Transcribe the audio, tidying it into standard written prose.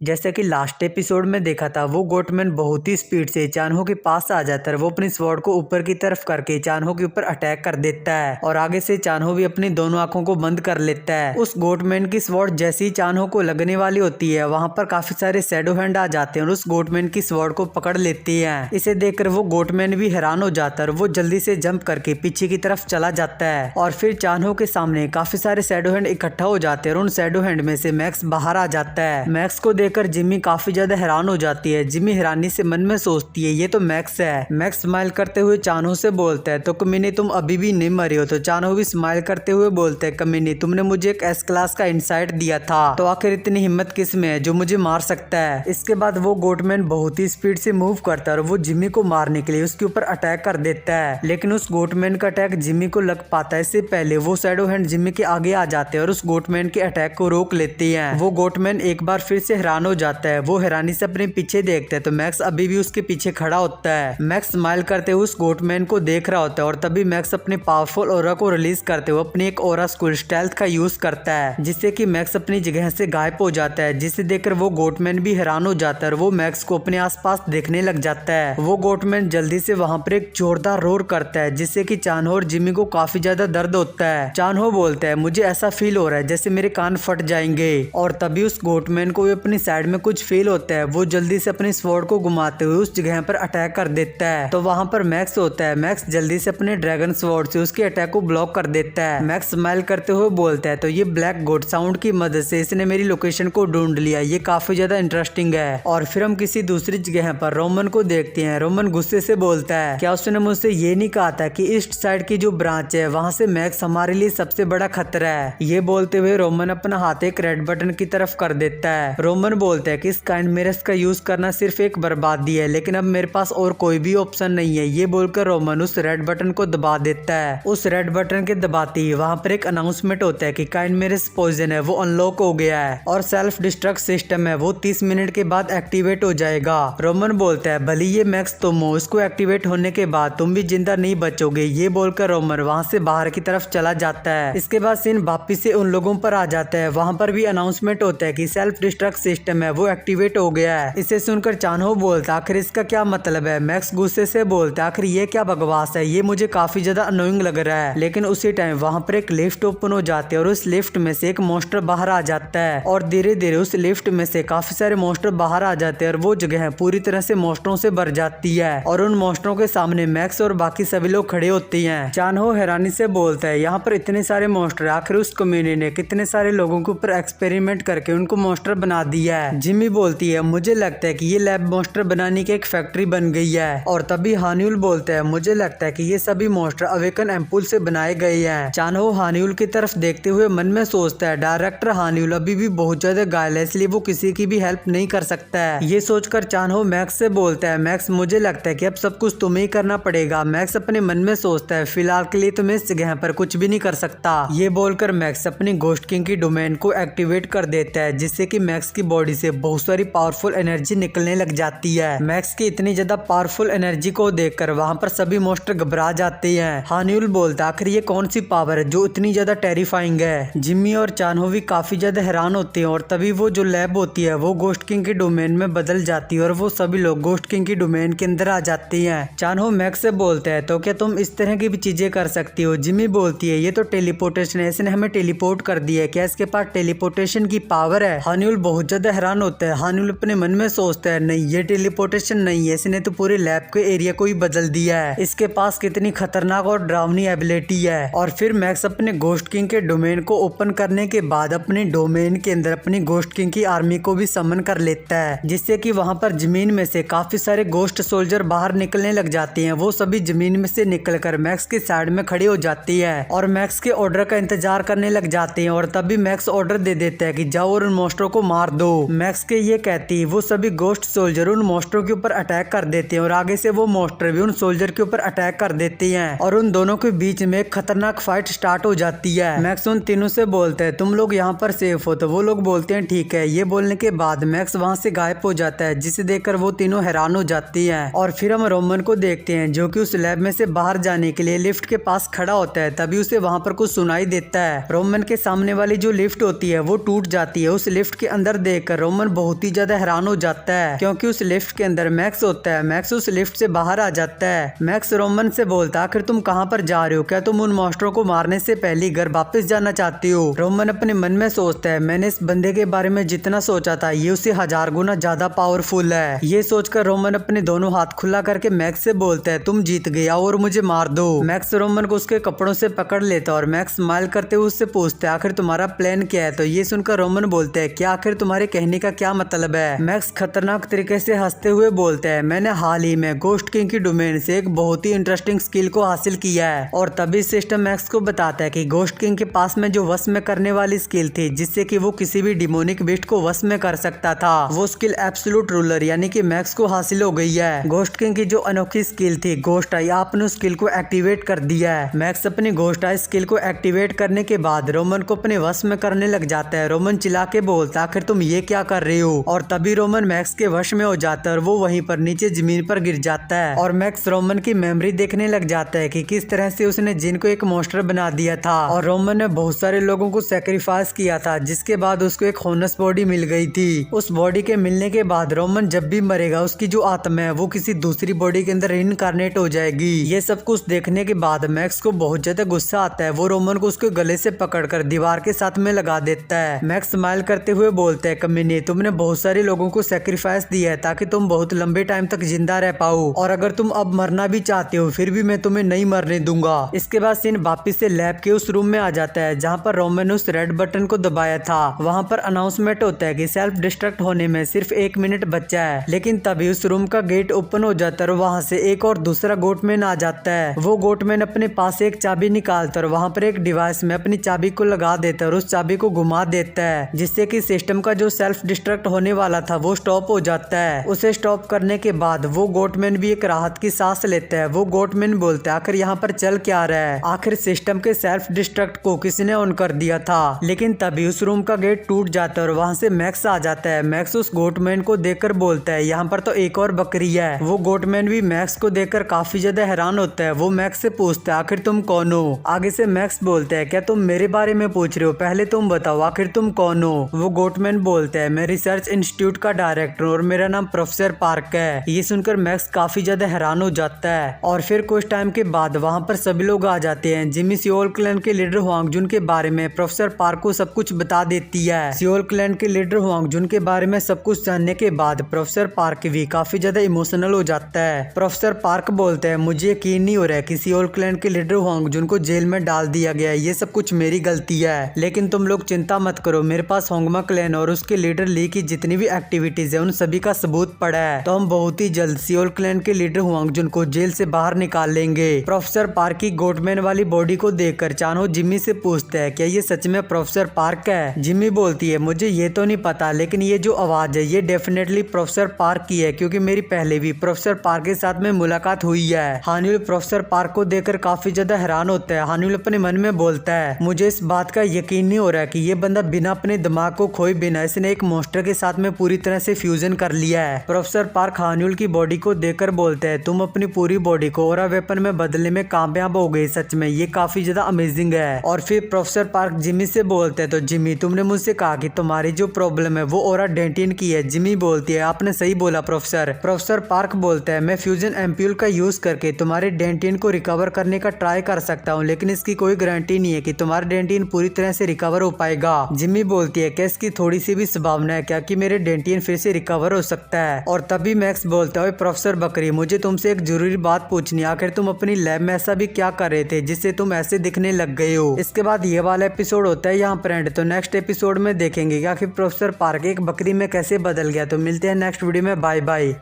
जैसा कि last episode में देखा था, वो गोटमैन बहुत ही स्पीड से चानहो के पास आ जाता है। वो अपनी स्वॉर्ड को ऊपर की तरफ करके चानहो के ऊपर अटैक कर देता है और आगे से चानहो भी अपनी दोनों आंखों को बंद कर लेता है। उस गोटमैन की स्वॉर्ड जैसी चानहो को लगने वाली होती है, वहां पर काफी सारे शैडो हैंड आ जाते हैं और उस गोटमैन की स्वॉर्ड को पकड़ लेते हैं। इसे देखकर वो गोटमैन भी हैरान हो जाता है और वो जल्दी से जंप करके पीछे की तरफ चला जाता है और फिर चानहो के सामने काफी सारे शैडो हैंड इकट्ठा हो जाते हैं और उन शैडो हैंड में से मैक्स बाहर आ जाता है। मैक्स को देखकर जिम्मी काफी ज्यादा हैरान हो जाती है। जिम्मी हैरानी से मन में सोचती है ये तो मैक्स है। मैक्स स्माइल करते हुए चानहो से बोलता है तो कमीने तुम अभी भी नहीं मरे हो। तो चानहो भी स्माइल करते हुए बोलते है कमीने तुमने मुझे एक एस क्लास का इनसाइट दिया था, तो आखिर इतनी हिम्मत किस में है जो मुझे मार सकता है। इसके बाद वो गोटमैन बहुत ही स्पीड से मूव करता है और वो जिम्मी को मारने के लिए उसके ऊपर अटैक कर देता है, लेकिन उस गोटमैन का अटैक जिम्मी को लग पाता है। इससे पहले वो शैडो हैंड जिम्मी के आगे आ जाते हैं और उस गोटमैन के अटैक को रोक लेते हैं। वो गोटमैन एक बार फिर से हैरान हो जाता है। वो हैरानी से अपने पीछे देखता है तो मैक्स अभी भी उसके पीछे खड़ा होता है। मैक्स स्माइल करते हुए उस गोटमैन को देख रहा होता है और तभी मैक्स अपने पावरफुल ऑरा को रिलीज करते हुए अपनी एक ऑरा स्कूल स्टेल्थ का यूज करता है, जिससे कि मैक्स अपनी जगह से गायब हो जाता है। जिसे देखकर वो गोटमैन भी हैरान हो जाता है और वो मैक्स को अपने आसपास देखने लग जाता है। वो गोटमैन जल्दी से वहां पर एक जोरदार रोर करता है, जिससे कि चानहो और जिम्मी को काफी ज्यादा दर्द होता है। चानहो बोलता है मुझे ऐसा फील हो रहा है जैसे मेरे कान फट जाएंगे, और तभी उस गोटमैन को अपनी साइड में कुछ फील होता है। वो जल्दी से अपनी स्वॉर्ड को घुमाते हुए उस जगह पर अटैक कर देता है। तो वहां पर मैक्स होता है। मैक्स जल्दी से अपने ड्रैगन स्वॉर्ड से उसके अटैक को ब्लॉक कर देता है। मैक्स स्माइल करते हुए बोलता है तो ये ब्लैक गोट साउंड की मदद से इसने मेरी लोकेशन को ढूंढ लिया, ये काफी ज्यादा इंटरेस्टिंग है। और फिर हम किसी दूसरी जगह पर रोमन को देखते हैं। रोमन गुस्से से बोलता है क्या उसने मुझसे ये नहीं कहा था कि ईस्ट साइड की जो ब्रांच है वहां से मैक्स हमारे लिए सबसे बड़ा खतरा है। ये बोलते हुए रोमन अपना हाथ एक रेड बटन की तरफ कर देता है। रोमन बोलता है कि इस काइंड मिरर्स का यूज करना सिर्फ एक बर्बादी है, लेकिन अब मेरे पास और कोई भी ऑप्शन नहीं है। ये बोलकर रोमन उस रेड बटन को दबा देता है। उस रेड बटन के दबाते ही वहां पर एक अनाउंसमेंट होता है कि काइंड मिरर्स पॉइजन है वो अनलॉक हो गया है और सेल्फ डिस्ट्रक्ट सिस्टम है वो 30 मिनट के बाद एक्टिवेट हो जाएगा। रोमन बोलता है भले ये मैक्स तुम हो, इसको एक्टिवेट होने के बाद तुम भी जिंदा नहीं बचोगे। ये बोलकर रोमन वहां से बाहर की तरफ चला जाता है। इसके बाद सीन वापिस से उन लोगों पर आ जाता है। वहां पर भी अनाउंसमेंट होता है कि सेल्फ डिस्ट्रक्ट सिस्टम है वो एक्टिवेट हो गया है। इसे सुनकर चानहो बोलता आखिर इसका क्या मतलब है। मैक्स गुस्से से बोलता आखिर ये क्या बकवास है, ये मुझे काफी ज्यादा अनोइंग लग रहा है। लेकिन उसी टाइम वहां पर एक लिफ्ट ओपन हो जाती है और उस लिफ्ट में से एक मॉन्स्टर बाहर आ जाता है और धीरे धीरे उस लिफ्ट में से काफी सारे मॉन्स्टर बाहर आ जाते हैं और वो जगह पूरी तरह से मॉन्स्टरों से भर जाती है और उन मॉन्स्टरों के सामने मैक्स और बाकी सभी लोग खड़े होते हैं। चानहो हैरानी से बोलता है यहाँ पर इतने सारे मॉन्स्टर, आखिर उस कम्युनिटी ने कितने सारे लोगों के ऊपर एक्सपेरिमेंट करके उनको मॉन्स्टर बना दिया है। जिम्मी बोलती है मुझे लगता है कि ये लैब मॉन्स्टर बनाने की एक फैक्ट्री बन गई है। और तभी हानियुल बोलता है मुझे लगता है कि ये सभी मॉन्स्टर अवेकन एम्पूल से बनाए गए हैं। चानहो हानियुल की तरफ देखते हुए मन में सोचता है डायरेक्टर हानियुल अभी भी बहुत ज्यादा घायल है, इसलिए वो किसी की भी हेल्प नहीं कर सकता है। ये सोचकर चानहो मैक्स से बोलता है मैक्स मुझे लगता है कि अब सब कुछ तुम्हें ही करना पड़ेगा। मैक्स अपने मन में सोचता है फिलहाल के लिए तुम इस जगह पर कुछ भी नहीं कर सकता। ये बोलकर मैक्स अपनी घोस्ट किंग की डोमेन को एक्टिवेट कर देता है, जिससे कि मैक्स की बॉडी से बहुत सारी पावरफुल एनर्जी निकलने लग जाती है। मैक्स की इतनी ज्यादा पावरफुल एनर्जी को देखकर वहां पर सभी मॉन्स्टर घबरा जाते हैं। हानियुल बोलता आखिर ये कौन सी पावर है जो इतनी ज्यादा टेरिफाइंग है। जिम्मी और चानहो भी काफी ज्यादा हैरान होते हैं और तभी वो जो लैब होती है वो घोस्ट किंग के डोमेन में बदल जाती है और वो सभी लोग घोस्ट किंग की डोमेन के अंदर आ जाते हैं। चानहो मैक्स से बोलता है तो क्या तुम इस तरह की भी चीजें कर सकती हो। जिम्मी बोलती है ये तो टेलीपोर्टेशन है, इसने हमें टेलीपोर्ट कर दिया है, क्या इसके पास टेलीपोर्टेशन की पावर है। हानियुल बहुत ज्यादा हैरान होता है। हानियुल अपने मन में सोचता है नहीं ये टेलीपोर्टेशन नहीं है, इसने तो पूरे लैब के एरिया को ही बदल दिया है, इसके पास कितनी खतरनाक और डरावनी एबिलिटी है। और फिर मैक्स अपने घोस्ट किंग के डोमेन को ओपन करने के बाद अपने डोमेन के अंदर अपनी घोस्ट किंग की आर्मी को भी समन कर लेता है, जिससे कि वहां पर जमीन में से काफी सारे घोस्ट सोल्जर बाहर निकलने लग जाते हैं। वो सभी जमीन में से निकलकर मैक्स के साइड में खड़े हो जाती है और मैक्स के ऑर्डर का इंतजार करने लग जाते हैं। और तभी मैक्स ऑर्डर दे देता है कि जाओ और उन मॉन्स्टरों को मार दो। मैक्स के ये कहती है वो सभी घोस्ट सोल्जर उन मॉन्स्टरों के ऊपर अटैक कर देते हैं और आगे से वो मॉन्स्टर भी उन सोल्जर के ऊपर अटैक कर देते हैं और उन दोनों के बीच में एक खतरनाक फाइट स्टार्ट हो जाती है। मैक्स उन तीनों से बोलता है तुम लोग यहाँ पर सेफ हो, तो वो लोग बोलते हैं ठीक है। ये बोलने के बाद मैक्स वहाँ से गायब हो जाता है, जिसे देखकर वो तीनों हैरान हो जाती है। और फिर हम रोमन को देखते हैं जो कि उस लैब में से बाहर जाने के लिए लिफ्ट के पास खड़ा होता है। तभी उसे वहाँ पर कुछ सुनाई देता है। रोमन के सामने वाली जो लिफ्ट होती है वो टूट जाती है। उस लिफ्ट के अंदर देखकर देखकर रोमन बहुत ही ज्यादा हैरान हो जाता है क्योंकि उस लिफ्ट के अंदर मैक्स होता है। मैक्स उस लिफ्ट से बाहर आ जाता है। मैक्स रोमन से बोलता आखिर तुम कहाँ पर जा रहे हो, क्या तुम उन मॉन्स्टरों को मारने से पहले घर वापस जाना चाहती हो। रोमन अपने मन में सोचता है मैंने इस बंदे के बारे में जितना सोचा था ये उससे 1000 गुना ज्यादा पावरफुल है। ये सोचकर रोमन अपने दोनों हाथ खुला करके मैक्स से बोलता है तुम जीत गया और मुझे मार दो। मैक्स रोमन को उसके कपड़ों से पकड़ लेता है और मैक्स स्माइल करते हुए उससे पूछता है आखिर तुम्हारा प्लान क्या है। तो ये सुनकर रोमन बोलते हैं क्या आखिर तुम्हारे कहने का क्या मतलब है। मैक्स खतरनाक तरीके से हंसते हुए बोलते हैं मैंने हाल ही में घोस्ट किंग की डोमेन से एक बहुत ही इंटरेस्टिंग स्किल को हासिल किया है। और तभी सिस्टम मैक्स को बताता है कि घोस्ट किंग के पास में जो वश में करने वाली स्किल थी जिससे कि वो किसी भी डिमोनिक बीस्ट को वश में कर सकता था, वो स्किल एब्सोल्यूट रूलर यानी कि मैक्स को हासिल हो गई है। घोस्ट किंग की जो अनोखी स्किल थी घोस्ट आई, आपने उस स्किल को एक्टिवेट कर दिया है। मैक्स अपनी घोस्ट आई स्किल को एक्टिवेट करने के बाद रोमन को अपने वश में करने लग जाता है। रोमन चिल्ला के बोलता आखिर तुम ये क्या कर रहे हो। और तभी रोमन मैक्स के वश में हो जाता है और वो वहीं पर नीचे जमीन पर गिर जाता है। और मैक्स रोमन की मेमोरी देखने लग जाता है कि किस तरह से उसने जिन को एक मॉन्स्टर बना दिया था और रोमन ने बहुत सारे लोगों को सेक्रीफाइस किया था जिसके बाद उसको एक होनस बॉडी मिल गई थी। उस बॉडी के मिलने के बाद रोमन जब भी मरेगा उसकी जो आत्मा है वो किसी दूसरी बॉडी के अंदर इनकारनेट हो जाएगी। ये सब कुछ देखने के बाद मैक्स को बहुत ज्यादा गुस्सा आता है। वो रोमन को उसके गले से पकड़कर दीवार के साथ में लगा देता है। मैक्स स्माइल करते हुए बोलते है कमीने तुमने बहुत सारे लोगों को सेक्रीफाइस दिया है ताकि तुम बहुत लंबे टाइम तक जिंदा रह पाओ और अगर तुम अब मरना भी चाहते हो फिर भी मैं तुम्हें नहीं मरने दूंगा। इसके बाद सीन वापिस से लैब के उस रूम में आ जाता है जहाँ पर रोमन ने उस रेड बटन को दबाया था। वहाँ पर अनाउंसमेंट होता है कि सेल्फ डिस्ट्रक्ट होने में सिर्फ 1 मिनट बचा है। लेकिन तभी उस रूम का गेट ओपन हो जाता है और वहाँ से एक और दूसरा गोटमैन आ जाता है। वो गोटमैन अपने पास एक चाबी निकालता है और वहाँ पर एक डिवाइस में अपनी चाबी को लगा देता है और उस चाबी को घुमा देता है जिससे कि सिस्टम का जो सेल्फ डिस्ट्रक्ट होने वाला था वो स्टॉप हो जाता है। उसे स्टॉप करने के बाद वो गोटमैन भी एक राहत की सांस लेता है। वो गोटमैन बोलता है आखिर यहाँ पर चल क्या रहा है, आखिर सिस्टम के सेल्फ डिस्ट्रक्ट को किसने ऑन कर दिया था। लेकिन तभी उस रूम का गेट टूट जाता है और वहाँ से मैक्स आ जाता है। मैक्स उस गोटमैन को देखकर बोलता है यहाँ पर तो एक और बकरी है। वो गोटमैन भी मैक्स को देखकर काफी ज्यादा हैरान होता है। वो मैक्स से पूछता है आखिर तुम कौन हो। आगे से मैक्स बोलता है क्या तुम मेरे बारे में पूछ रहे हो, पहले तुम बताओ आखिर तुम कौन हो। वो गोटमैन बोलता है मैं रिसर्च इंस्टीट्यूट का डायरेक्टर और मेरा नाम प्रोफेसर पार्क है। ये सुनकर मैक्स काफी ज्यादा हैरान हो जाता है। और फिर कुछ टाइम के बाद वहाँ पर सभी लोग आ जाते हैं। जिमी सियोल क्लैन के लीडर हुआंगजुन के बारे में प्रोफेसर पार्क को सब कुछ बता देती है। सियोल क्लैन के लीडर हुआंगजुन के बारे में सब कुछ जानने के बाद प्रोफेसर पार्क भी काफी ज्यादा इमोशनल हो जाता है। प्रोफेसर पार्क बोलते हैं मुझे यकीन नहीं हो रहा है कि सियोल क्लैन के लीडर हुआंगजुन को जेल में डाल दिया गया है, ये सब कुछ मेरी गलती है। लेकिन तुम लोग चिंता मत करो, मेरे पास होंगमा क्लैन और उसके लीडर ली की जितनी भी एक्टिविटीज है उन सभी का सबूत पड़ा है। तो हम बहुत ही जल्द सियोल क्लैन के लीडर हुआंगजुन को जेल से बाहर निकाल लेंगे। प्रोफेसर पार्क की गोटमैन वाली बॉडी को देखकर चानो जिम्मी से पूछता है क्या ये सच में प्रोफेसर पार्क है। जिम्मी बोलती है मुझे ये तो नहीं पता लेकिन ये जो आवाज है ये डेफिनेटली प्रोफेसर पार्क की है क्योंकि मेरी पहले भी प्रोफेसर पार्क के साथ में मुलाकात हुई है। हानिल प्रोफेसर पार्क को देखकर काफी ज्यादा हैरान होता है। हानिल अपने मन में बोलता है मुझे इस बात का यकीन नहीं हो रहा है कि ये बंदा बिना अपने दिमाग को खोए बिना इसने एक मॉन्स्टर के साथ में पूरी तरह से फ्यूजन कर लिया है। प्रोफेसर पार्क हानिल की बॉडी को देखकर बोलते हैं तुम अपनी पूरी बॉडी को ओरा वेपन में बदलने में कामयाब हो गई, सच में ये काफी ज्यादा अमेजिंग है। और फिर प्रोफेसर पार्क जिमी से बोलते हैं तो जिमी तुमने मुझसे कहा कि तुम्हारी जो प्रॉब्लम है वो ओरा डेंटिन की है। जिमी बोलती है आपने सही बोला प्रोफेसर। प्रोफेसर पार्क बोलता है मैं फ्यूजन एम्प्यूल का यूज करके तुम्हारे डेंटिन को रिकवर करने का ट्राई कर सकता हूँ लेकिन इसकी कोई गारंटी नहीं है कि तुम्हारा डेंटिन पूरी तरह से रिकवर हो पाएगा। जिमी बोलती है कि इसकी थोड़ी सी भी संभावना है क्या कि मेरे डेंटिन फिर से रिकवर हो सकता है। और तभी मैक्स बोलता है प्रोफेसर बकरी मुझे तुमसे एक जरूरी बात पूछनी है, आखिर तुम अपनी लैब में ऐसा भी क्या कर रहे थे जिससे तुम ऐसे दिखने लग गए हो। इसके बाद ये वाला एपिसोड होता है यहाँ पर एंड। तो नेक्स्ट एपिसोड में देखेंगे कि आखिर प्रोफेसर पार्क एक बकरी में कैसे बदल गया। तो मिलते हैं नेक्स्ट वीडियो में, बाय बाय।